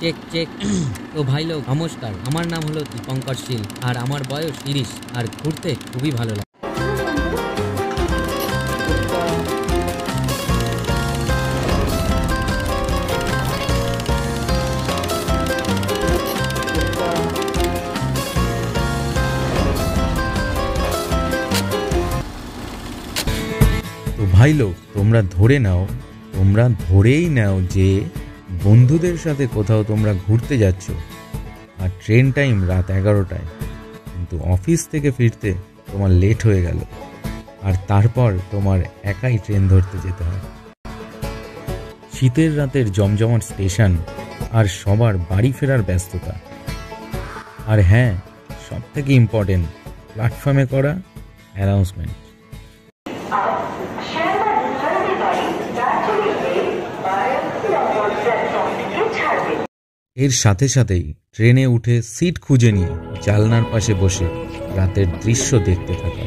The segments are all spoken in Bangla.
Check check. তো ভাই লোক নমস্কার, আমার নাম হলো দীপঙ্কর শীল আর আমার বয়স 30 আর ঘুরতে খুবই ভালো লাগে। তো ভাই লোক তোমরা ধরেই নাও যে বন্ধুদের সাথে কোথাও তোমরা ঘুরতে যাচ্ছ আর ট্রেন টাইম রাত 11টায়, কিন্তু অফিস থেকে ফিরতে তোমার লেট হয়ে গেল আর তারপর তোমার একাই ট্রেন ধরতে যেতে হয়। শীতের রাতের জমজমাট স্টেশন আর সবার বাড়ি ফেরার ব্যস্ততা, আর হ্যাঁ সব থেকে ইম্পর্টেন্ট প্ল্যাটফর্মে করা অ্যানাউন্সমেন্ট। এর সাথে সাথেই ট্রেনে উঠে সিট খুঁজে নিয়ে জানলার পাশে বসে রাতের দৃশ্য দেখতে থাকা,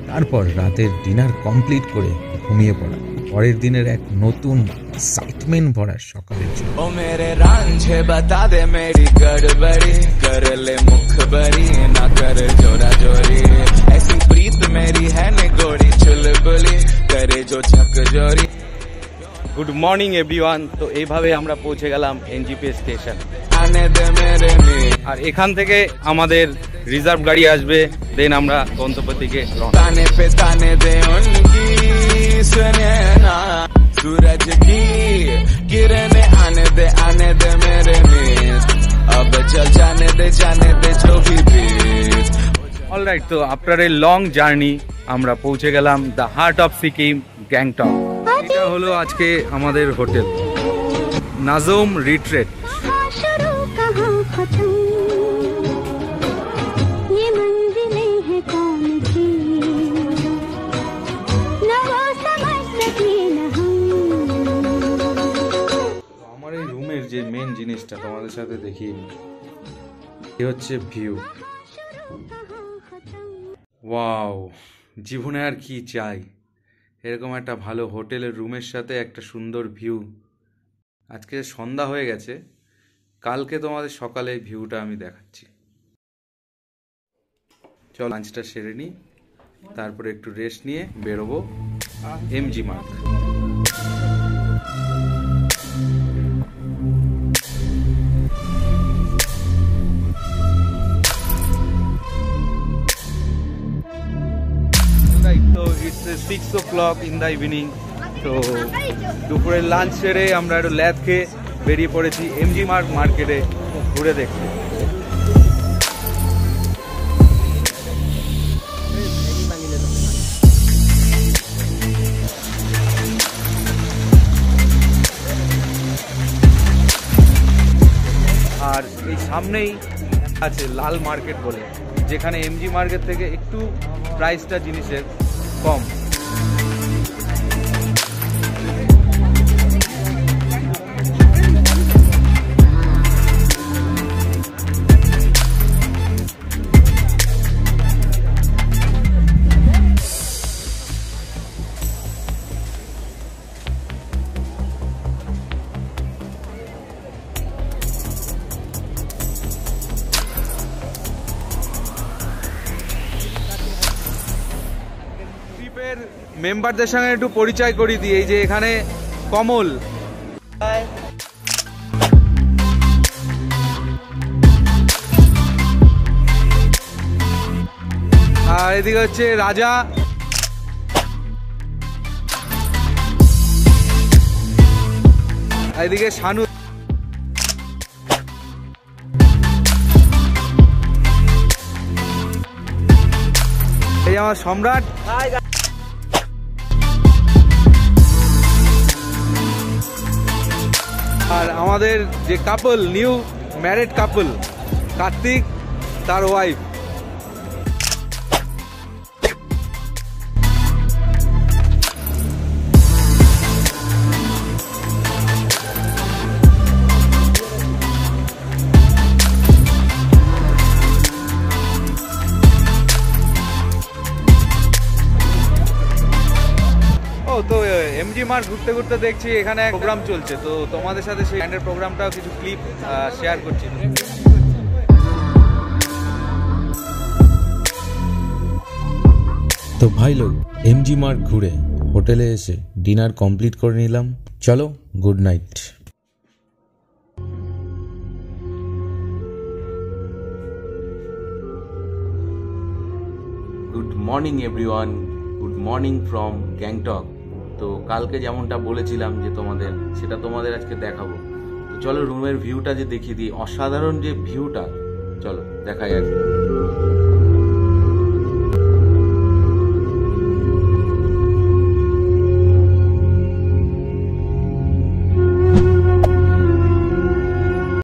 তারপর রাতের ডিনার কমপ্লিট করে ঘুমিয়ে পড়া পরের দিনের এক নতুন এক্সাইটমেন্ট ভরা সকালের জন্য। ও মেরে রাঞ্ঝে বাতা দে মেরি গড়বড়ি করলে মুখবরি না কর জোরা জোরি ऐसी प्रीत मेरी है ने गोरी चुलबुली करे जो झकझोरी। Good morning everyone. তো এইভাবে আমরা পৌঁছে গেলাম এনজিপি স্টেশন, আর এখান থেকে আমাদের রিজার্ভ গাড়ি আসবে, দেন আমরা গন্তব্যের দিকে सूरज की किरणें आने दे मेरे मिस अब चल जाने दे जो भी बीच। অলরাইট, তো আফটার এ লং জার্নি আমরা পৌঁছে গেলাম the heart of Sikkim, Gangtok. এটা হলো আজকে আমাদের হোটেল নাজোম রিট্রেট। আমার এই রুমের যে মেন জিনিসটা তোমাদের সাথে দেখিয়ে নিই, এ হচ্ছে ভিউ। ওয়াও, জীবনে আর কি চাই, এরকম একটা ভালো হোটেলের রুমের সাথে একটা সুন্দর ভিউ। আজকে সন্ধ্যা হয়ে গেছে, কালকে তোমাদের সকালে ভিউটা আমি দেখাচ্ছি। চল লাঞ্চটা সেরে নিই, তারপরে একটু রেস্ট নিয়ে বেরোবো এমজি মার্গ। তো it's 6 o'clock in the evening. তো দুপুরের লাঞ্চ সেরে আমরা একটু ল্যাব খেয়ে বেরিয়ে পড়েছি এমজি মার্গ মার্কেটে ঘুরে দেখতে। আর এই সামনেই আছে লাল মার্কেট বলে, যেখানে এমজি মার্কেট থেকে একটু প্রাইসটা জিনিসের কম। মেম্বারদের সঙ্গে একটু পরিচয় করিয়ে দিই। এই যে এখানে কমল, আর এদিকে হচ্ছে রাজা, এদিকে শানু, এই আমার সম্রাট, আর আমাদের যে কাপল, নিউ ম্যারিড কাপল, কার্তিক তার ওয়াইফ। ও তো এমজি মার্ট ঘুরতে ঘুরতে দেখছি এখানে প্রোগ্রাম চলছে, তো তোমাদের সাথে সেই ব্যান্ডের প্রোগ্রামটাও কিছু ক্লিপ শেয়ার করছি। তো ভাই লোক এমজি মার্ট ঘুরে হোটেলে এসে ডিনার কমপ্লিট করে নিলাম। চলো, good night. Good morning everyone, good morning from Gangtok. তো কালকে যেমনটা বলেছিলাম যে তোমাদের, সেটা তোমাদের আজকে দেখাবো। তো চলো রুমের ভিউটা যে দেখিয়ে দিই, অসাধারণ যে ভিউটা, চলো দেখা যাক।